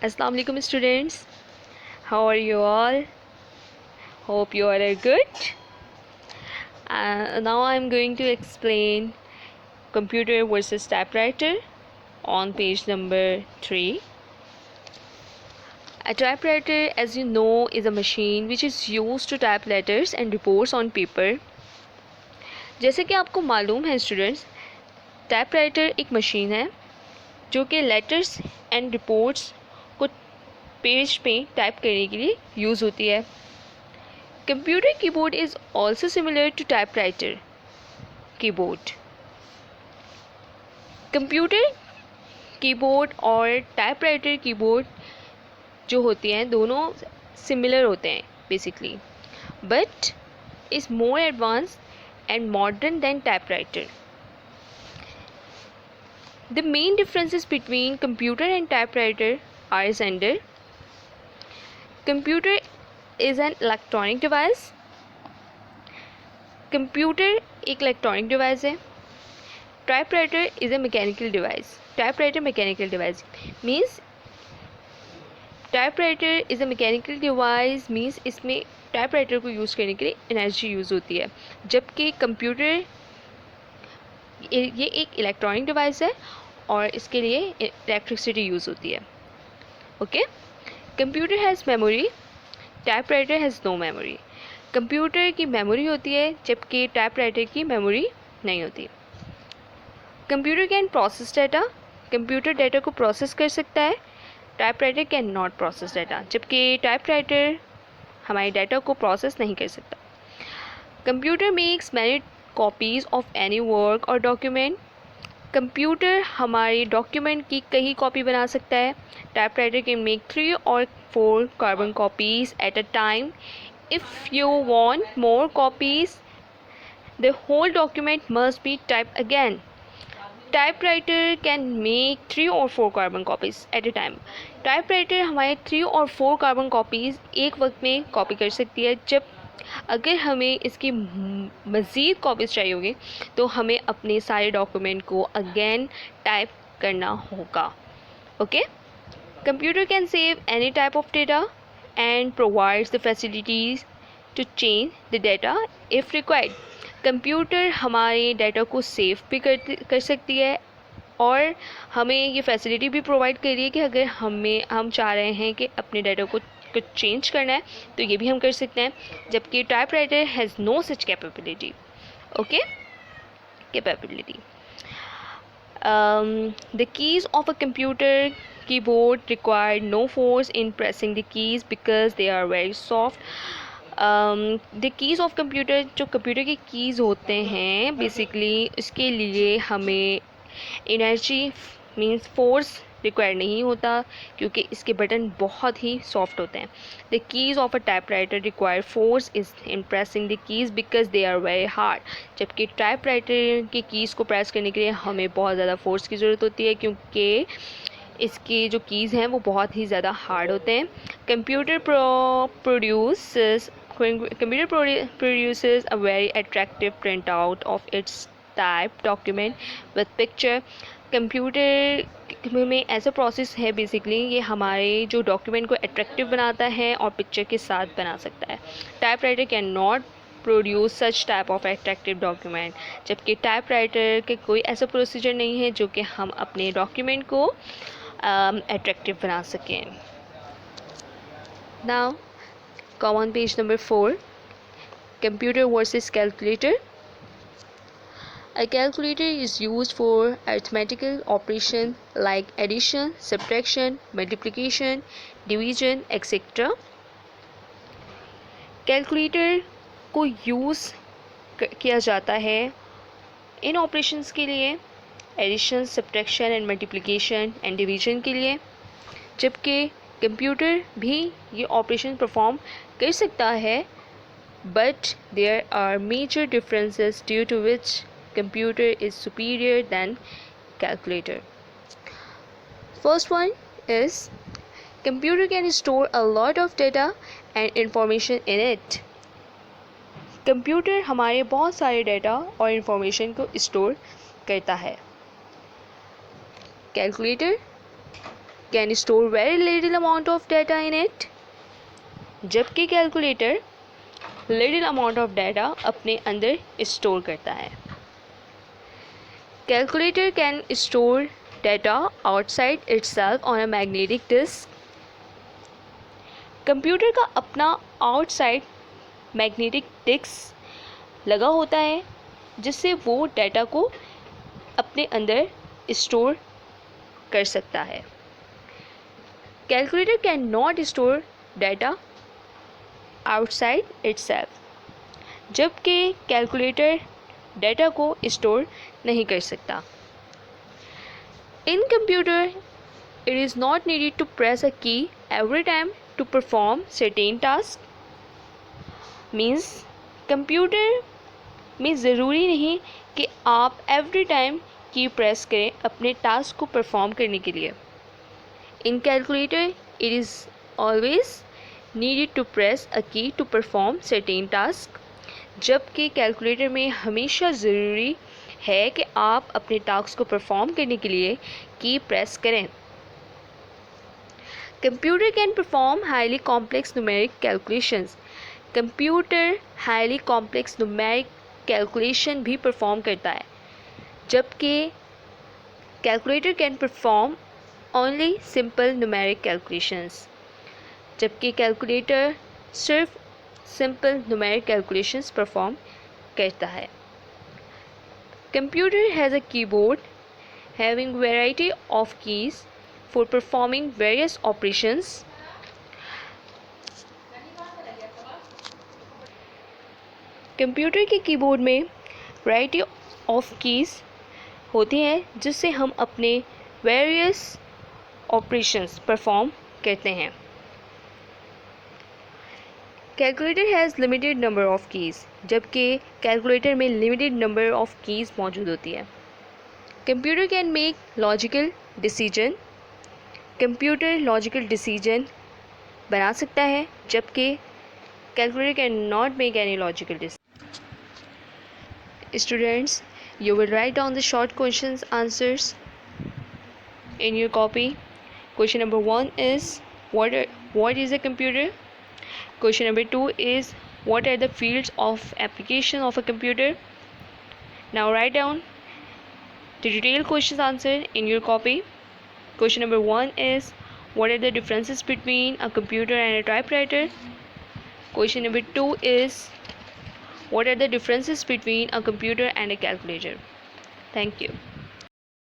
Assalamu alaikum students. How are you all? Hope you all are good. Now I'm going to explain computer versus typewriter on page number 3. A typewriter, as you know, is a machine which is used to type letters and reports on paper. जैसे कि आपको मालूम है students, typewriter एक machine है जो कि letters and reports को पेज पे टाइप करने के लिए यूज़ होती है. Computer keyboard is also similar to typewriter keyboard. Computer keyboard और टाइपराइटर कीबोर्ड जो होती हैं दोनों सिमिलर होते हैं basically, but is more advance and modern than typewriter. The main differences between computer and typewriter are as under. Computer is an electronic device. Computer एक electronic device है. Typewriter is a mechanical device. Typewriter mechanical device means typewriter is a mechanical device means इसमें typewriter को use करने के लिए energy use होती है, जबकि कंप्यूटर ये एक इलेक्ट्रॉनिक डिवाइस है और इसके लिए इलेक्ट्रिसिटी यूज़ होती है. Okay. Computer has memory, typewriter has no memory. Computer की मेमोरी होती है जबकि टाइपराइटर की मेमोरी नहीं होती. Computer can process data. Computer data को प्रोसेस कर सकता है. Typewriter can not process data, जबकि टाइपराइटर हमारे डाटा को प्रोसेस नहीं कर सकता. Computer makes many copies of any work और डॉक्यूमेंट. कंप्यूटर हमारे डॉक्यूमेंट की कई कॉपी बना सकता है. Typewriter can make 3 or 4 carbon copies at a time. If you want more copies the whole document must be type again. Typewriter can make 3 or 4 carbon copies at a time. Typewriter हमारे 3 or 4 carbon copies एक वक्त में copy कर सकती है. जब अगर हमें इसकी मज़ीद कॉपीज़ चाहिए होगी तो हमें अपने सारे डॉक्यूमेंट को अगेन टाइप करना होगा. Okay. Computer can save any type of data and provides the facilities to change the data if required. Computer हमारे डाटा को सेव भी कर सकती है और हमें ये फैसिलिटी भी प्रोवाइड कर रही है कि अगर हम चाह रहे हैं कि अपने डाटा को कुछ चेंज करना है तो ये भी हम कर सकते हैं, जबकि typewriter has no such capability. Okay. Capability. The keys of a computer keyboard require no force in pressing the keys because they are very soft. The keys of computer, जो कंप्यूटर की कीज़ होते हैं basically इसके लिए हमें energy means force require नहीं होता क्योंकि इसके बटन बहुत ही सॉफ्ट होते हैं. The keys of a typewriter require force is in pressing the keys because they are very hard. जबकि टाइपराइटर की कीज़ को प्रेस करने के लिए हमें बहुत ज़्यादा फोर्स की ज़रूरत होती है क्योंकि इसकी जो कीज़ हैं वो बहुत ही ज़्यादा हार्ड होते हैं. Computer produces a very attractive printout of its typed document with picture. Computer में ऐसा प्रोसेस है बेसिकली ये हमारे जो डॉक्यूमेंट को अट्रैक्टिव बनाता है और पिक्चर के साथ बना सकता है. Typewriter can not produce such type of attractive document. जबकि टाइपराइटर के कोई ऐसा प्रोसीजर नहीं है जो कि हम अपने डॉक्यूमेंट को अट्रैक्टिव बना सकें. Now come on page number 4. Computer versus calculator. A calculator is used for arithmetical operation like addition, subtraction, multiplication, division, etc. Calculator को यूज़ किया जाता है इन ऑपरेशंस के लिए, addition, subtraction and multiplication and division के लिए, जबकि कंप्यूटर भी ये ऑपरेशन परफॉर्म कर सकता है. But there are major differences due to which computer is superior than calculator. First one is computer can store a lot of data and information in it. Computer हमारे बहुत सारे data और information को store करता है. Calculator can store very little amount of data in it, जबकि calculator little amount of data अपने अंदर स्टोर करता है. Calculator can store data outside itself on a magnetic disk. Computer का अपना आउटसाइड मैग्नेटिक डिस्क लगा होता है जिससे वो डाटा को अपने अंदर स्टोर कर सकता है. Calculator can not store data outside itself, जबकि कैलकुलेटर डाटा को स्टोर नहीं कर सकता. In computer it is not needed to press a key every time to perform certain task. Means computer में ज़रूरी नहीं कि आप एवरी टाइम की प्रेस करें अपने टास्क को परफॉर्म करने के लिए. In calculator it is always needed to press a key to perform certain task, जबकि कैलकुलेटर में हमेशा ज़रूरी है कि आप अपने टास्क को परफॉर्म करने के लिए की प्रेस करें. Computer can perform highly complex numeric calculations. Computer highly complex numeric calculation भी परफॉर्म करता है, जबकि calculator can perform only simple numeric calculations, जबकि कैलकुलेटर सिर्फ सिंपल न्यूमेरिक कैलकुलेशंस परफॉर्म करता है. Computer has a keyboard having variety of keys for performing various operations. Computer के keyboard में वैरायटी ऑफ कीज़ होती हैं जिससे हम अपने वेरियस ऑपरेशंस परफॉर्म करते हैं. Calculator has limited number of keys, जबकि कैलकुलेटर में लिमिटेड नंबर ऑफ कीज़ मौजूद होती है. Computer can make logical decision. Computer logical decision बना सकता है, जबकि calculator can not make any logical decision. Students, you will write down the short questions answers in your copy. Question number 1 is what is a computer? Question number 2 is what are the fields of application of a computer? Now write down the detailed questions answer in your copy. Question number 1 is what are the differences between a computer and a typewriter? Question number 2 is what are the differences between a computer and a calculator? Thank you.